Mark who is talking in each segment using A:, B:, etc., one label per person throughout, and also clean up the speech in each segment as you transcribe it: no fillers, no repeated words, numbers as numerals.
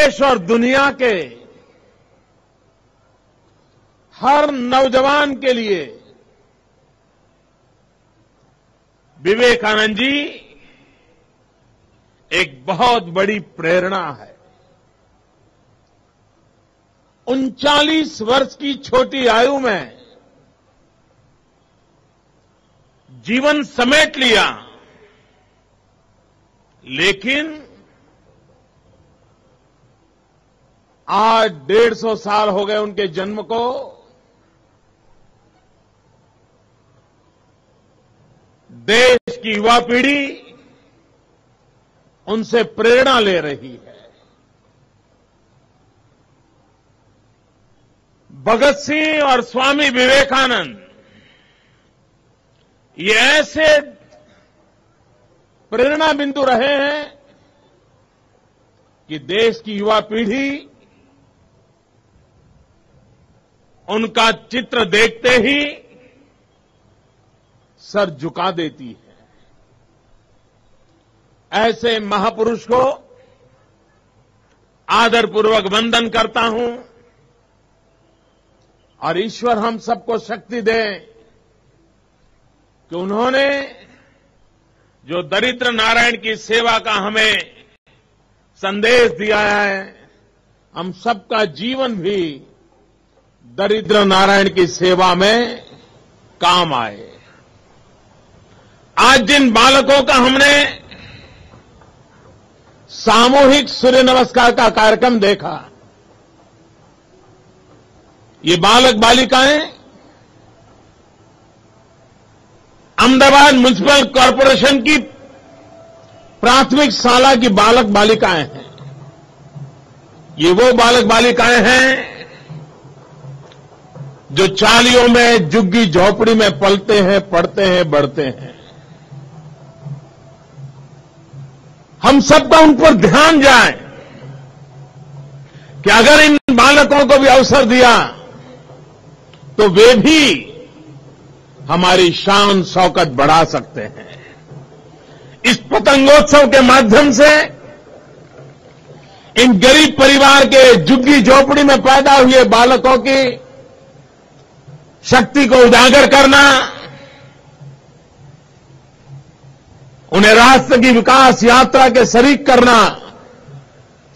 A: देश और दुनिया के हर नौजवान के लिए विवेकानंद जी एक बहुत बड़ी प्रेरणा है। 39 वर्ष की छोटी आयु में जीवन समेट लिया, लेकिन आज 150 साल हो गए उनके जन्म को। देश की युवा पीढ़ी उनसे प्रेरणा ले रही है। भगत सिंह और स्वामी विवेकानंद ये ऐसे प्रेरणा बिंदु रहे हैं कि देश की युवा पीढ़ी उनका चित्र देखते ही सर झुका देती है। ऐसे महापुरुष को आदरपूर्वक वंदन करता हूं और ईश्वर हम सबको शक्ति दे कि उन्होंने जो दरिद्र नारायण की सेवा का हमें संदेश दिया है, हम सबका जीवन भी दरिद्र नारायण की सेवा में काम आए। आज जिन बालकों का हमने सामूहिक सूर्य नमस्कार का कार्यक्रम देखा, ये बालक बालिकाएं अहमदाबाद म्युनिसिपल कॉर्पोरेशन की प्राथमिक शाला की बालक बालिकाएं हैं। ये वो बालक बालिकाएं हैं जो चालियों में, झुग्गी झोपड़ी में पलते हैं, पढ़ते हैं, बढ़ते हैं। हम सबका उन पर ध्यान जाए कि अगर इन बालकों को भी अवसर दिया तो वे भी हमारी शान शौकत बढ़ा सकते हैं। इस पतंगोत्सव के माध्यम से इन गरीब परिवार के झुग्गी झोपड़ी में पैदा हुए बालकों की शक्ति को उजागर करना, उन्हें राष्ट्र की विकास यात्रा के शरीक करना,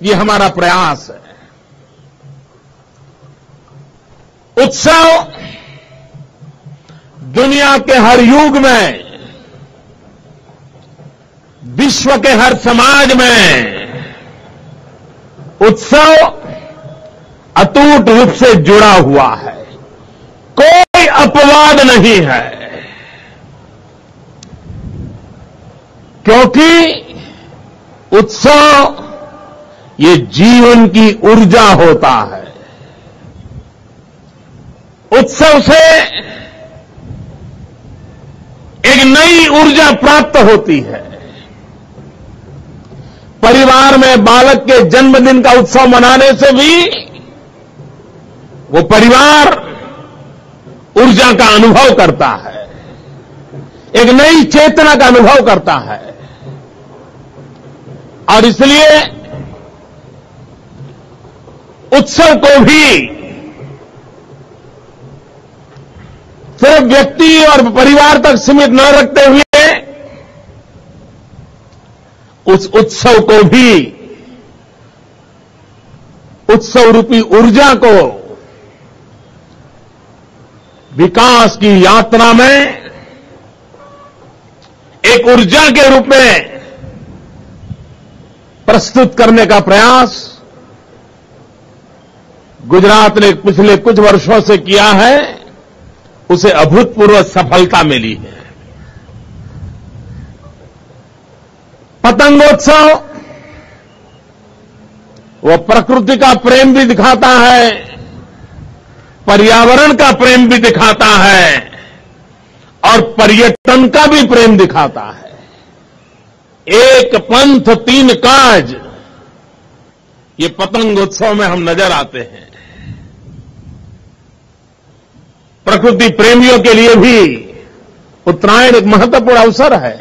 A: ये हमारा प्रयास है। उत्सव दुनिया के हर युग में, विश्व के हर समाज में उत्सव अटूट रूप से जुड़ा हुआ है। कोई अपवाद नहीं है, क्योंकि उत्सव ये जीवन की ऊर्जा होता है। उत्सव से एक नई ऊर्जा प्राप्त होती है। परिवार में बालक के जन्मदिन का उत्सव मनाने से भी वो परिवार ऊर्जा का अनुभव करता है, एक नई चेतना का अनुभव करता है। और इसलिए उत्सव को भी सिर्फ व्यक्ति और परिवार तक सीमित न रखते हुए उस उत्सव को भी, उत्सव रूपी ऊर्जा को विकास की यात्रा में एक ऊर्जा के रूप में प्रस्तुत करने का प्रयास गुजरात ने पिछले कुछ वर्षों से किया है। उसे अभूतपूर्व सफलता मिली है। पतंगोत्सव वो प्रकृति का प्रेम भी दिखाता है, पर्यावरण का प्रेम भी दिखाता है और पर्यटन का भी प्रेम दिखाता है। एक पंथ तीन काज, ये पतंगोत्सव में हम नजर आते हैं। प्रकृति प्रेमियों के लिए भी उत्तरायण एक महत्वपूर्ण अवसर है।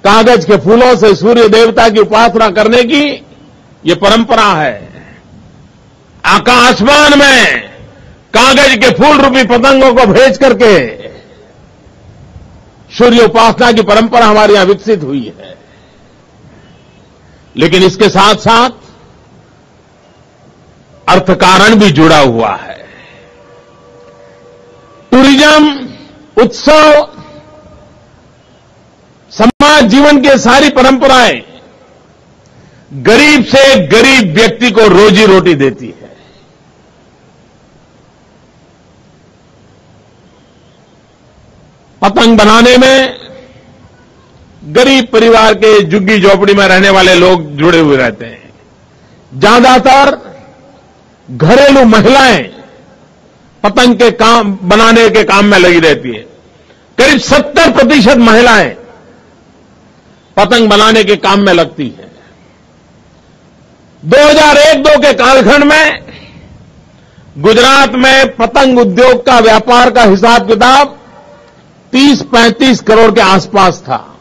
A: कागज के फूलों से सूर्य देवता की उपासना करने की ये परंपरा है। आकाशमान में कागज के फूल रूपी पतंगों को भेज करके सूर्य उपासना की परंपरा हमारे यहां विकसित हुई है। लेकिन इसके साथ साथ अर्थकारण भी जुड़ा हुआ है। टूरिज्म, उत्सव, समाज जीवन की सारी परंपराएं गरीब से गरीब व्यक्ति को रोजी रोटी देती है। पतंग बनाने में गरीब परिवार के झुग्गी झोपड़ी में रहने वाले लोग जुड़े हुए रहते हैं। ज्यादातर घरेलू महिलाएं पतंग के काम बनाने के काम में लगी रहती है। करीब 70% महिलाएं पतंग बनाने के काम में लगती हैं। 2001-2 के कालखंड में गुजरात में पतंग उद्योग का व्यापार का हिसाब किताब 30-35 करोड़ के आसपास था।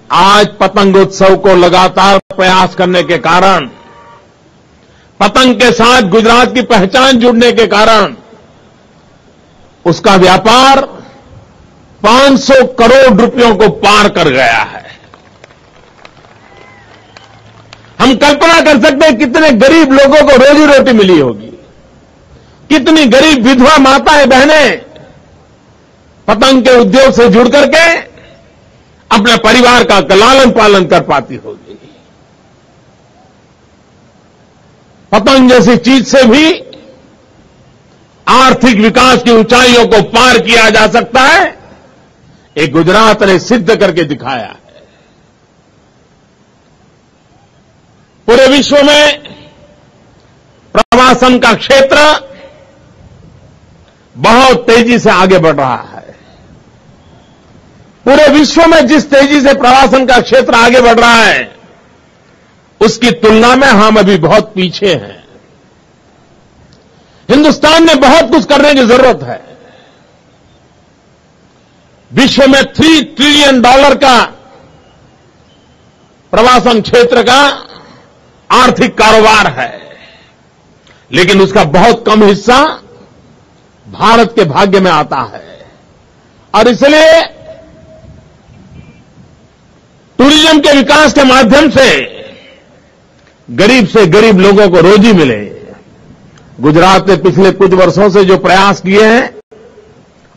A: आज पतंग उत्सव को लगातार प्रयास करने के कारण, पतंग के साथ गुजरात की पहचान जुड़ने के कारण उसका व्यापार 500 करोड़ रुपयों को पार कर गया है। हम कल्पना कर सकते हैं कितने गरीब लोगों को रोजी रोटी मिली होगी, कितनी गरीब विधवा माताएं बहनें पतंग के उद्योग से जुड़ करके अपने परिवार का लालन पालन कर पाती होगी। पतंग जैसी चीज से भी आर्थिक विकास की ऊंचाइयों को पार किया जा सकता है। एक गुजरात ने सिद्ध करके दिखाया है। पूरे विश्व में प्रवासन का क्षेत्र बहुत तेजी से आगे बढ़ रहा है। पूरे विश्व में जिस तेजी से प्रवासन का क्षेत्र आगे बढ़ रहा है, उसकी तुलना में हम अभी बहुत पीछे हैं। हिंदुस्तान में बहुत कुछ करने की जरूरत है। विश्व में $3 ट्रिलियन का प्रवासन क्षेत्र का आर्थिक कारोबार है, लेकिन उसका बहुत कम हिस्सा भारत के भाग्य में आता है। और इसलिए टूरिज्म के विकास के माध्यम से गरीब लोगों को रोजी मिले। गुजरात ने पिछले कुछ वर्षों से जो प्रयास किए हैं,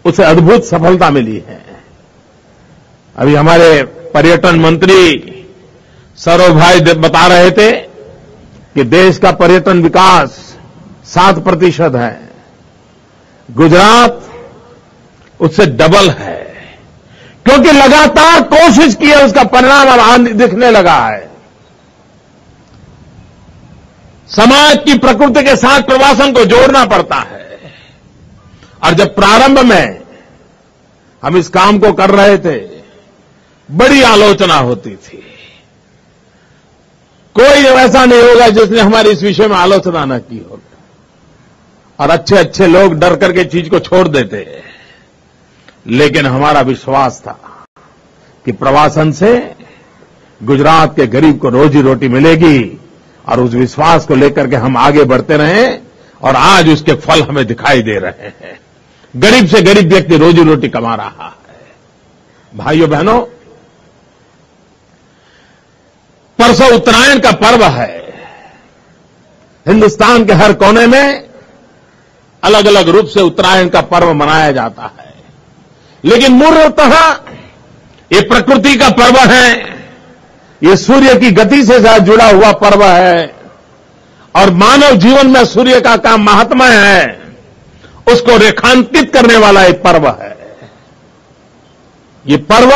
A: उसे अद्भुत सफलता मिली है। अभी हमारे पर्यटन मंत्री सौरभ भाई बता रहे थे कि देश का पर्यटन विकास 7% है, गुजरात उससे डबल है। क्योंकि लगातार कोशिश की है, उसका परिणाम अब दिखने लगा है। समाज की प्रकृति के साथ प्रवासन को जोड़ना पड़ता है। और जब प्रारंभ में हम इस काम को कर रहे थे, बड़ी आलोचना होती थी। कोई ऐसा नहीं होगा जिसने हमारी इस विषय में आलोचना न की होगी। और अच्छे अच्छे लोग डर करके चीज को छोड़ देते। लेकिन हमारा विश्वास था कि प्रवासन से गुजरात के गरीब को रोजी रोटी मिलेगी, और उस विश्वास को लेकर के हम आगे बढ़ते रहे, और आज उसके फल हमें दिखाई दे रहे हैं। गरीब से गरीब व्यक्ति रोजी रोटी कमा रहा है। भाइयों बहनों, परसों उत्तरायण का पर्व है। हिंदुस्तान के हर कोने में अलग अलग रूप से उत्तरायण का पर्व मनाया जाता है, लेकिन मूलतः ये प्रकृति का पर्व है। ये सूर्य की गति से साथ जुड़ा हुआ पर्व है, और मानव जीवन में सूर्य का काम महात्मा है, उसको रेखांकित करने वाला एक पर्व है। ये पर्व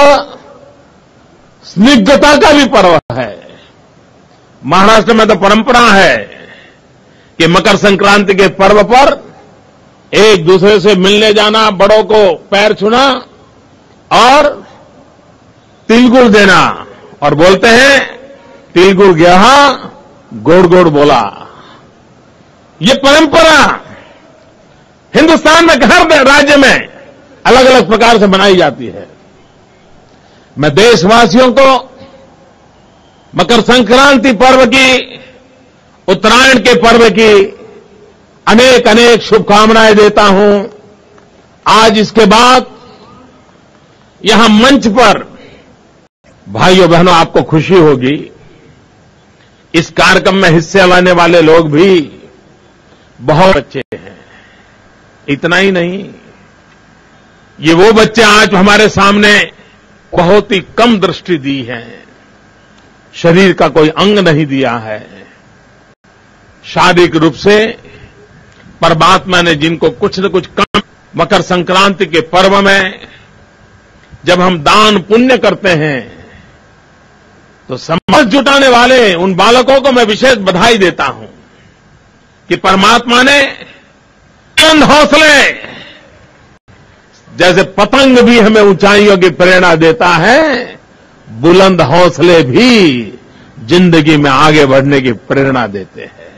A: स्निग्धता का भी पर्व है। महाराष्ट्र में तो परंपरा है कि मकर संक्रांति के पर्व पर एक दूसरे से मिलने जाना, बड़ों को पैर छूना और तिलगुड़ देना, और बोलते हैं तिलगुड़ गया गोड़ गोड़ बोला। ये परंपरा हिंदुस्तान में हर राज्य में अलग अलग प्रकार से मनाई जाती है। मैं देशवासियों को मकर संक्रांति पर्व की, उत्तरायण के पर्व की अनेक अनेक शुभकामनाएं देता हूं। आज इसके बाद यहां मंच पर भाइयों बहनों आपको खुशी होगी, इस कार्यक्रम में हिस्से लेने वाले लोग भी बहुत बच्चे हैं। इतना ही नहीं, ये वो बच्चे आज हमारे सामने बहुत ही कम दृष्टि दी है, शरीर का कोई अंग नहीं दिया है, शारीरिक रूप से परमात्मा ने जिनको कुछ न कुछ कम, मकर संक्रांति के पर्व में जब हम दान पुण्य करते हैं तो समाज जुटाने वाले उन बालकों को मैं विशेष बधाई देता हूं कि परमात्मा ने बुलंद हौसले, जैसे पतंग भी हमें ऊंचाइयों की प्रेरणा देता है, बुलंद हौसले भी जिंदगी में आगे बढ़ने की प्रेरणा देते हैं।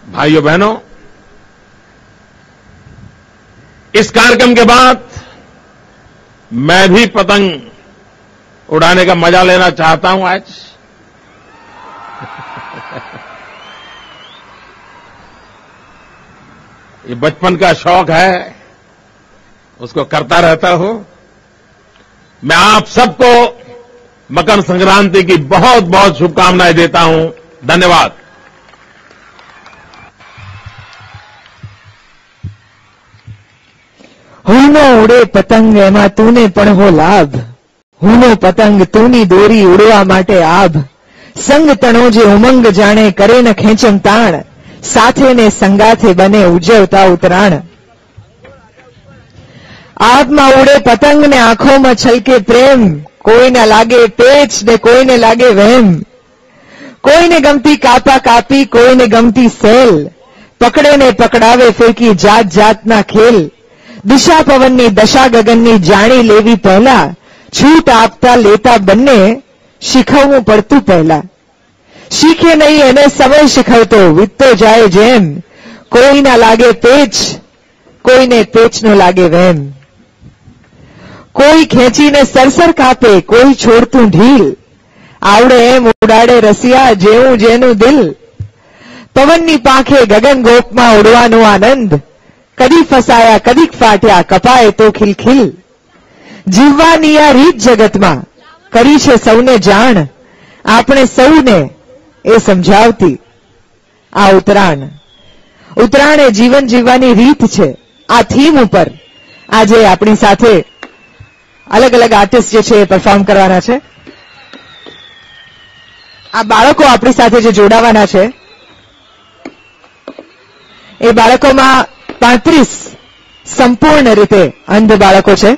A: भाइयों बहनों, इस कार्यक्रम के बाद मैं भी पतंग उड़ाने का मजा लेना चाहता हूं आज। ये बचपन का शौक है, उसको करता रहता हूं। मैं आप सबको मकर संक्रांति की बहुत बहुत शुभकामनाएं देता हूं। धन्यवाद।
B: હુનો ઉડે પતંગ એમાં તુને પણ હો લાભ, હુનો પતંગ તુની દોરી ઉડવા માટે આભ, સંગ તણો જે ઉમંગ જાણે કરે ન ખેંચમ તાણ, સાથે ને સંગાથે બને ઉજવતા ઉતરાણ। આભમાં ઉડે પતંગ ને આંખોમાં છલકે પ્રેમ, કોઈને લાગે પેચ ને કોઈને લાગે વહેમ, કોઈને ગમતી કાપા કાપી કોઈને ગમતી સેલ, પકડે ને પકડાવે ફેંકી જાત જાતના ખેલ, દિશા પવનની દશા ગગનની જાણી લેવી પહેલા, છૂટ આપતા લેતા બંને શીખવવું પડતું પહેલા, શીખે નહીં એને સમય શીખવતો વીતતો જાય જેમ, કોઈ ના લાગે પેચ કોઈને પેચ નો લાગે વહેમ, કોઈ ખેંચીને સરસર કાપે કોઈ છોડતું ઢીલ, આવડે એમ ઉડાડે રસિયા જેવું જેનું દિલ, પવનની પાંખે ગગન ગોપમાં ઉડવાનો આનંદ, કદી ફસાયા કદીક ફાટ્યા કપાય તો ખિલખિલ, જીવવાની આ રીત જગતમાં કરી છે સૌને જાણ, આપણે સૌને એ સમજાવતી આ ઉત્તરાયણ। ઉત્તરાયણ એ જીવન જીવવાની રીત છે। આ થીમ ઉપર આજે આપણી સાથે અલગ અલગ આર્ટિસ્ટ જે છે એ પરફોર્મ કરવાના છે। આ બાળકો આપણી સાથે જે જોડાવાના છે એ બાળકોમાં 35 સંપૂર્ણ રીતે અંધ બાળકો છે,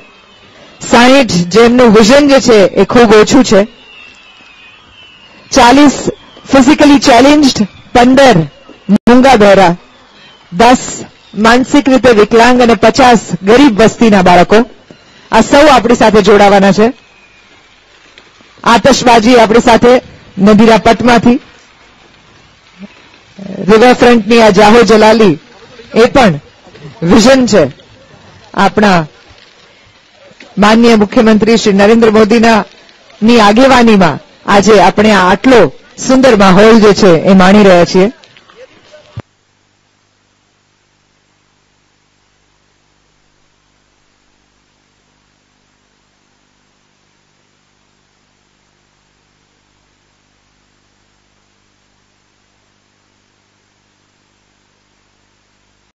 B: 60 જેમનું વિઝન જે છે એ ખૂબ ઓછું છે, 40 ફિઝિકલી ચેલેન્જ્ડ, 15 મૂંગા બહેરા, 10 માનસિક રીતે વિકલાંગ અને 50 ગરીબ વસ્તીના બાળકો આ સૌ આપણી સાથે જોડાવાના છે। આતશબાજી આપણી સાથે નદીના પટમાંથી, રિવરફ્રન્ટની આ જાહો જલાલી એ પણ વિઝન છે આપણા માનનીય મુખ્યમંત્રી શ્રી નરેન્દ્ર મોદીની આગેવાનીમાં આજે આપણે આ આટલો સુંદર માહોલ જે છે એ માણી રહ્યા છીએ।